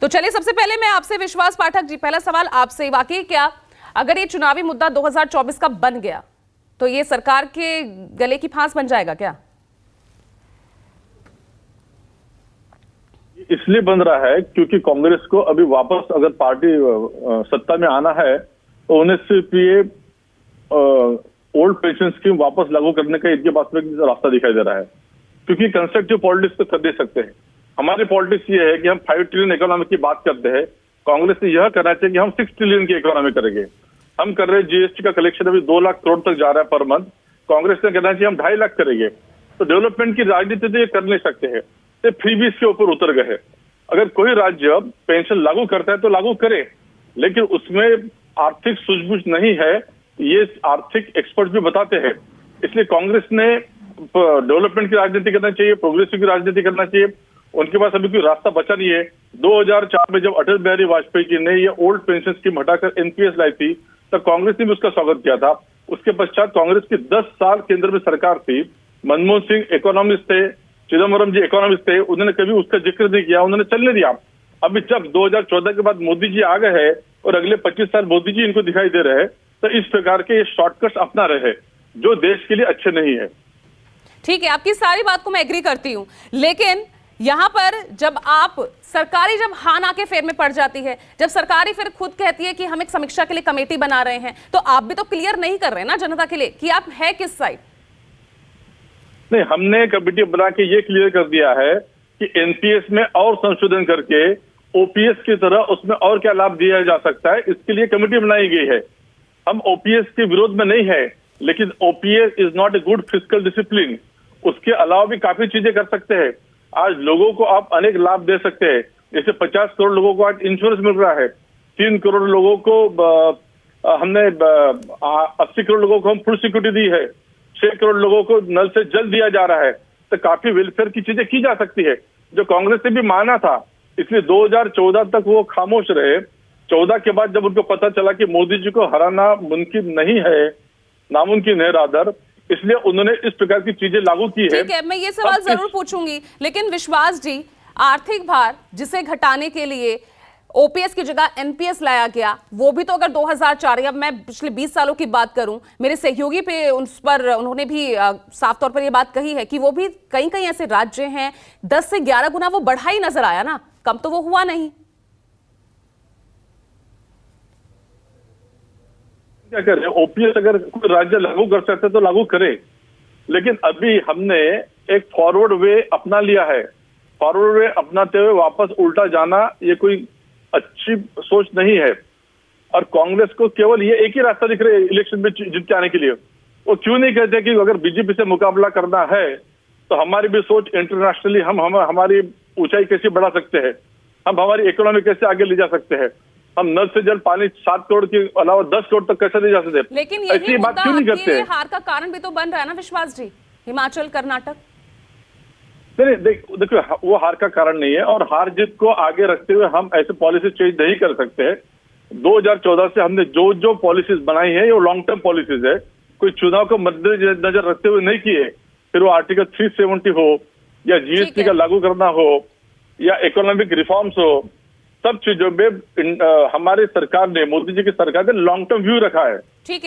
तो चलिए सबसे पहले मैं आपसे विश्वास पाठक जी, पहला सवाल आपसे, वाकई क्या अगर ये चुनावी मुद्दा 2024 का बन गया तो ये सरकार के गले की फांस बन जाएगा क्या? इसलिए बन रहा है क्योंकि कांग्रेस को अभी वापस अगर पार्टी सत्ता में आना है तो उन्हें सिर्फ ये ओल्ड पेंशन स्कीम वापस लागू करने का इनके पास में रास्ता दिखाई दे रहा है, क्योंकि कंस्ट्रक्टिव पॉलिटिक्स तो कर दे सकते हैं। हमारी पॉलिटिक्स ये है कि हम 5 ट्रिलियन इकोनॉमी की बात करते हैं, कांग्रेस ने यह करना चाहिए कि हम 6 ट्रिलियन की इकोनॉमी करेंगे। हम कर रहे हैं जीएसटी का कलेक्शन अभी 2 लाख करोड़ तक जा रहा है पर मंथ, कांग्रेस ने कहना चाहिए हम 2.5 लाख करेंगे। तो डेवलपमेंट की राजनीति तो ये कर नहीं सकते हैं, ये फ्रीबीज के ऊपर उतर गए हैं। अगर कोई राज्य पेंशन लागू करता है तो लागू करे, लेकिन उसमें आर्थिक सूझबूझ नहीं है, ये आर्थिक एक्सपर्ट भी बताते हैं। इसलिए कांग्रेस ने डेवलपमेंट की राजनीति करना चाहिए, प्रोग्रेसिव की राजनीति करना चाहिए। उनके पास अभी कोई रास्ता बचा नहीं है। 2004 में जब अटल बिहारी वाजपेयी जी ने ये ओल्ड पेंशन स्कीम हटाकर एनपीएस लाई थी, तब कांग्रेस ने भी उसका स्वागत किया था। उसके पश्चात कांग्रेस की 10 साल केंद्र में सरकार थी, मनमोहन सिंह इकोनॉमिस्ट थे, चिदम्बरम जी इकोनॉमिस्ट थे, उन्होंने कभी उसका जिक्र नहीं किया, उन्होंने चलने दिया। अभी जब 2014 के बाद मोदी जी आ गए हैं और अगले 25 साल मोदी जी इनको दिखाई दे रहे हैं, तो इस प्रकार के ये शॉर्टकट्स अपना रहे हैं जो देश के लिए अच्छे नहीं है। ठीक है, आपकी सारी बात को मैं एग्री करती हूं, लेकिन यहां पर जब आप सरकारी जब हाँ ना के फेर में पड़ जाती है, जब सरकारी फिर खुद कहती है कि हम एक समीक्षा के लिए कमेटी बना रहे हैं, तो आप भी तो क्लियर नहीं कर रहे हैं ना जनता के लिए कि आप है किस साइड। नहीं, हमने कमेटी बना के ये क्लियर कर दिया है कि एनपीएस में और संशोधन करके ओपीएस की तरह उसमें और क्या लाभ दिया जा सकता है, इसके लिए कमेटी बनाई गई है। हम ओपीएस के विरोध में नहीं है, लेकिन OPS is not a good fiscal discipline. उसके अलावा भी काफी चीजें कर सकते हैं। आज लोगों को आप अनेक लाभ दे सकते हैं, जैसे 50 करोड़ लोगों को आज इंश्योरेंस मिल रहा है, 3 करोड़ लोगों को हमने 80 करोड़ लोगों को हम फुल सिक्योरिटी दी है, 6 करोड़ लोगों को नल से जल दिया जा रहा है। तो काफी वेलफेयर की चीजें की जा सकती है, जो कांग्रेस ने भी माना था। इसलिए 2014 तक वो खामोश रहे। 14 के बाद जब उनको पता चला कि मोदी जी को हराना मुमकिन नहीं है, नामुमकिन है रादर, इसलिए उन्होंने इस प्रकार की चीजें लागू की है। ठीक है, मैं ये सवाल जरूर पूछूंगी, लेकिन विश्वास जी, आर्थिक भार जिसे घटाने के लिए ओपीएस की जगह एनपीएस लाया गया, वो भी तो अगर 2004 या मैं पिछले 20 सालों की बात करूं, मेरे सहयोगी पे उस पर उन्होंने भी साफ तौर पर ये बात कही है कि वो भी कई कई ऐसे राज्य हैं 10 से 11 गुना वो बढ़ा ही नजर आया ना, कम तो वो हुआ नहीं। क्या करें, ओपीएस अगर कोई राज्य लागू कर सकते तो लागू करे, लेकिन अभी हमने एक फॉरवर्ड वे अपना लिया है। फॉरवर्ड वे अपनाते हुए वापस उल्टा जाना ये कोई अच्छी सोच नहीं है। और कांग्रेस को केवल ये एक ही रास्ता दिख रहा है इलेक्शन में जीत के आने के लिए। वो क्यों नहीं कहते कि अगर बीजेपी से मुकाबला करना है तो हमारी भी सोच इंटरनेशनली हम हमारी ऊंचाई कैसे बढ़ा सकते हैं, हम हमारी इकोनॉमी कैसे आगे ले जा सकते हैं, हम नल से जल पानी 7 करोड़ के अलावा 10 करोड़ तक कैसे ले जा सकते हैं। लेकिन यही बात क्यों नहीं करते? हार का कारण भी तो बन रहा है ना विश्वास जी, हिमाचल कर्नाटक। नहीं, देखिए वो हार का कारण नहीं है, और हार जीत को आगे रखते हुए हम ऐसे पॉलिसी चेंज नहीं कर सकते हैं। 2014 से हमने जो पॉलिसीज बनाई है वो लॉन्ग टर्म पॉलिसीज है, कोई चुनाव को मद्देनजर रखते हुए नहीं किए। फिर वो आर्टिकल 370 हो या जीएसटी का लागू करना हो या इकोनॉमिक रिफॉर्म्स हो, सब चीजों में हमारी सरकार ने, मोदी जी की सरकार ने लॉन्ग टर्म व्यू रखा है। ठीक है।